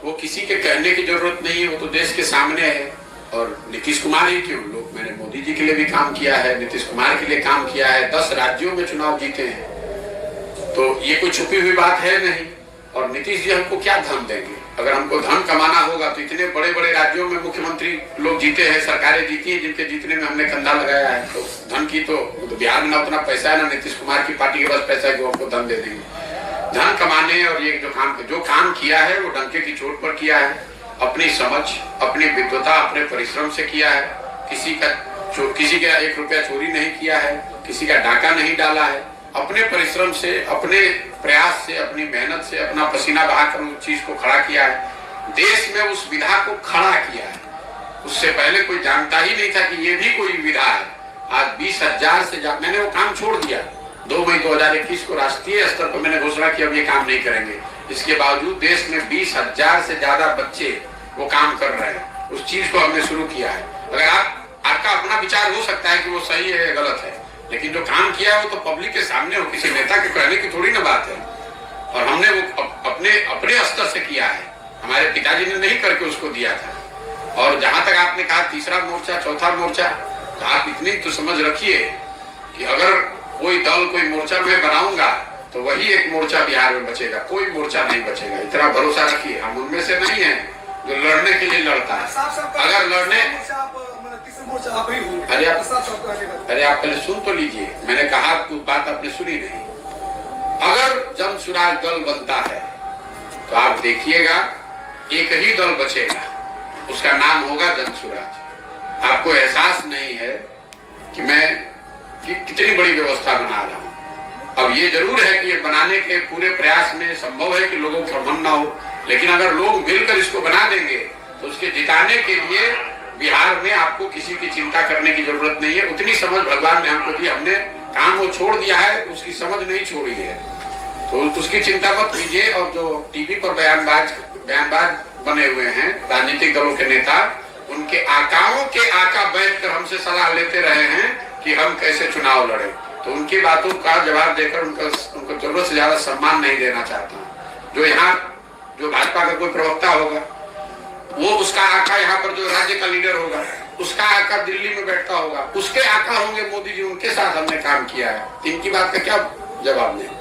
वो किसी के कहने की जरूरत नहीं है, वो तो देश के सामने है। और नीतीश कुमार ही क्यों, लोग, मैंने मोदी जी के लिए भी काम किया है, नीतीश कुमार के लिए काम किया है, 10 राज्यों में चुनाव जीते हैं, तो ये कोई छुपी हुई बात है नहीं। और नीतीश जी हमको क्या धन देंगे? अगर हमको धन कमाना होगा तो इतने बड़े बड़े राज्यों में मुख्यमंत्री लोग जीते हैं, सरकारें जीती हैं, जिनके जीतने में हमने कंधा लगाया है। तो धन की तो बिहार में ना उतना पैसा है, ना नीतीश कुमार की पार्टी के पास पैसा है कि वो हमको धन दे देंगे। धन कमाने और ये जो काम किया है वो डंके की चोट पर किया है, अपनी समझ, अपनी विद्वता, अपने परिश्रम से किया है। किसी का 1 रुपया चोरी नहीं किया है, किसी का डाका नहीं डाला है, अपने परिश्रम से, अपने प्रयास से, अपनी मेहनत से, अपना पसीना बहाकर उस चीज को खड़ा किया है। देश में उस विधा को खड़ा किया है। उससे पहले कोई जानता ही नहीं था कि ये भी कोई विधा है। आज 20,000 से ज्यादा, मैंने वो काम छोड़ दिया। 2 मई 2021 को राष्ट्रीय स्तर पर मैंने घोषणा की अब ये काम नहीं करेंगे। इसके बावजूद देश में 20,000 से ज्यादा बच्चे वो काम कर रहे हैं। उस चीज को हमने शुरू किया है। अगर आपका अपना विचार हो सकता है कि वो सही है या गलत है, लेकिन जो काम किया है वो तो पब्लिक के सामने हो, किसी नेता के कहने की थोड़ी ना बात है। और हमने वो अपने स्तर से किया है, हमारे पिताजी ने नहीं करके उसको दिया था। और जहां तक आपने कहा तीसरा मोर्चा, चौथा मोर्चा, तो आप इतनी तो समझ रखिए कि अगर कोई दल, कोई मोर्चा मैं बनाऊंगा तो वही एक मोर्चा बिहार में बचेगा, कोई मोर्चा नहीं बचेगा। इतना भरोसा रखिए। हम उनमें से नहीं है जो लड़ने के लिए लड़ता है। अगर लड़ने, अरे आप पहले सुन तो लीजिए, मैंने कहा बात आपने सुनी नहीं। अगर जन सुराज दल बनता है तो आप देखिएगा एक ही दल बचेगा, उसका नाम होगा जन सुराज। आपको एहसास नहीं है कि मैं कितनी बड़ी व्यवस्था बना रहा हूं। अब ये जरूर है कि ये बनाने के पूरे प्रयास में संभव है कि लोगों को भ्रम ना हो, लेकिन अगर लोग मिलकर इसको बना देंगे तो उसके जिताने के लिए बिहार में आपको किसी की चिंता करने की जरूरत नहीं है। उतनी समझ भगवान ने हमको दी, हमने काम वो छोड़ दिया है, उसकी समझ नहीं छोड़ी है, तो उसकी चिंता मत कीजिए। और जो टीवी पर बयानबाज बने हुए हैं राजनीतिक दलों के नेता, उनके आकाओं के आका बैठकर हमसे सलाह लेते रहे हैं कि हम कैसे चुनाव लड़े, तो उनकी बातों का जवाब देकर उनको जरूरत से ज्यादा सम्मान नहीं देना चाहता हूँ। जो भाजपा का कोई प्रवक्ता होगा, वो उसका आका यहाँ पर जो राज्य का लीडर होगा, उसका आका दिल्ली में बैठता होगा, उसके आका होंगे मोदी जी, उनके साथ हमने काम किया है। इनकी बात का क्या जवाब दें?